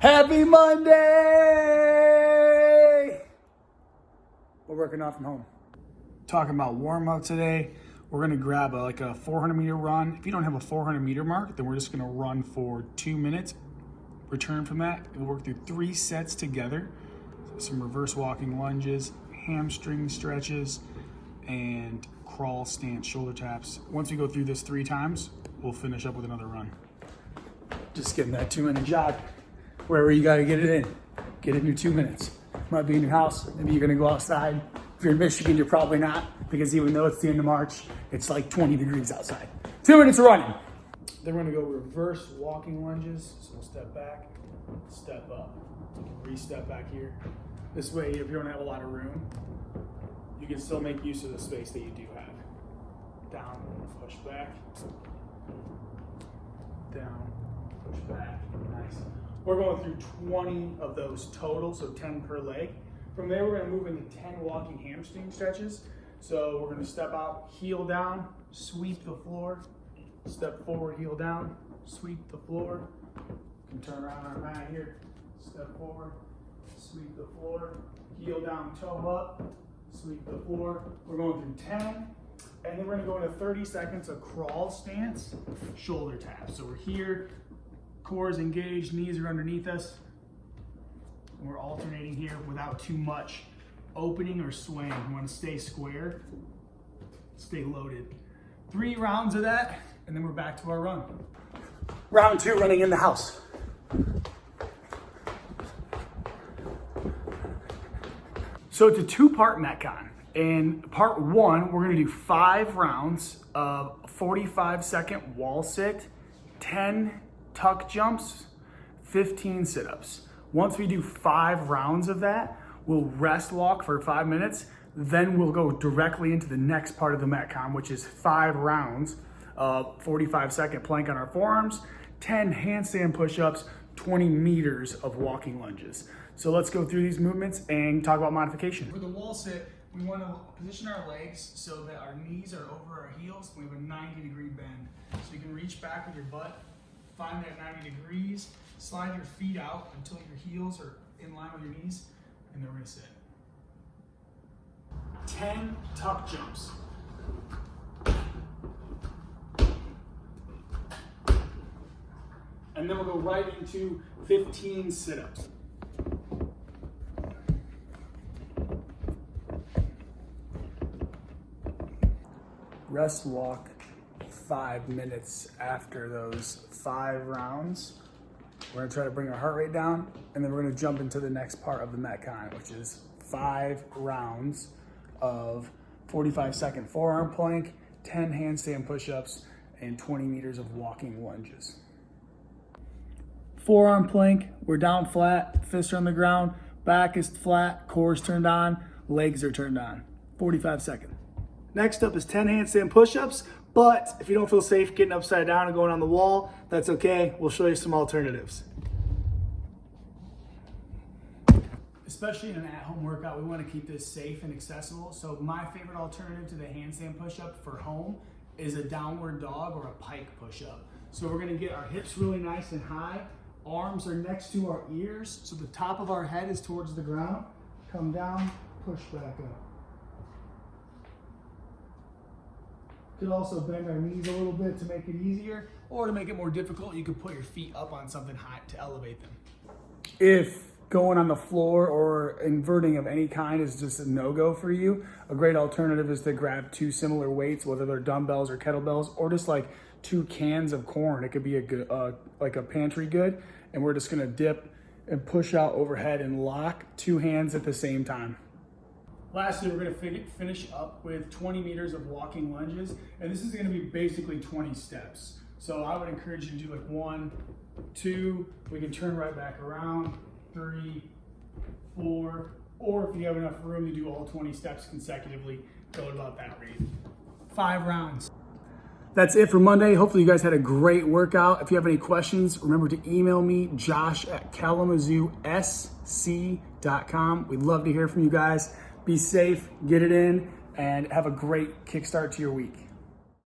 Happy Monday! We're working off from home. Talking about warm up today. We're gonna grab a 400 meter run. If you don't have a 400 meter mark, then we're just gonna run for 2 minutes. Return from that, we'll work through 3 sets together. So some reverse walking lunges, hamstring stretches, and crawl, stance, shoulder taps. Once we go through this 3 times, we'll finish up with another run. Just getting that 2-minute jog. Wherever you gotta get it in. Get it in your 2 minutes. Might be in your house, maybe you're gonna go outside. If you're in Michigan, you're probably not, because even though it's the end of March, it's like 20 degrees outside. 2 minutes of running. Then we're gonna go reverse walking lunges. So we'll step back, step up. You can re-step back here. This way, if you don't have a lot of room, you can still make use of the space that you do have. Down, push back. Down, push back. Nice. We're going through 20 of those total, so 10 per leg. From there, we're gonna move into 10 walking hamstring stretches. So we're gonna step out, heel down, sweep the floor, step forward, heel down, sweep the floor. You can turn around our mat here, step forward, sweep the floor, heel down, toe up, sweep the floor. We're going through 10, and then we're gonna go into 30 seconds of crawl stance, shoulder taps. So we're here, core is engaged, knees are underneath us. And we're alternating here without too much opening or swaying. We want to stay square, stay loaded. 3 rounds of that, and then we're back to our run. Round 2, running in the house. So it's a 2-part MetCon. In part 1, we're gonna do 5 rounds of 45-second wall sit, 10 tuck jumps, 15 sit-ups. Once we do 5 rounds of that, we'll rest walk for 5 minutes. Then we'll go directly into the next part of the MetCon, which is 5 rounds of 45-second plank on our forearms, 10 handstand push-ups, 20 meters of walking lunges. So let's go through these movements and talk about modification. For the wall sit, we want to position our legs so that our knees are over our heels. We have a 90-degree bend. So you can reach back with your butt, find that 90 degrees, slide your feet out until your heels are in line with your knees, and then we're gonna sit. 10 tuck jumps. And then we'll go right into 15 sit-ups. Rest walk 5 minutes after those 5 rounds. We're gonna try to bring our heart rate down, and then we're gonna jump into the next part of the MetCon, which is 5 rounds of 45-second forearm plank, 10 handstand push-ups, and 20 meters of walking lunges. Forearm plank, we're down flat, fists are on the ground, back is flat, core is turned on, legs are turned on. 45 seconds. Next up is 10 handstand push-ups, but if you don't feel safe getting upside down and going on the wall, that's okay. We'll show you some alternatives. Especially in an at-home workout, we want to keep this safe and accessible. So my favorite alternative to the handstand push-up for home is a downward dog or a pike push-up. So we're going to get our hips really nice and high. Arms are next to our ears, so the top of our head is towards the ground. Come down, push back up. Could also bend our knees a little bit to make it easier, or to make it more difficult, you could put your feet up on something high to elevate them. If going on the floor or inverting of any kind is just a no-go for you, a great alternative is to grab 2 similar weights, whether they're dumbbells or kettlebells, or just like 2 cans of corn. It could be a good, like a pantry good, and we're just gonna dip and push out overhead and lock 2 hands at the same time. Lastly, we're gonna finish up with 20 meters of walking lunges, and this is gonna be basically 20 steps. So I would encourage you to do like 1, 2, we can turn right back around, 3, 4, or if you have enough room to do all 20 steps consecutively, go at about that rate. 5 rounds. That's it for Monday. Hopefully you guys had a great workout. If you have any questions, remember to email me, josh@kalamazooSC.com. We'd love to hear from you guys. Be safe, get it in, and have a great kickstart to your week.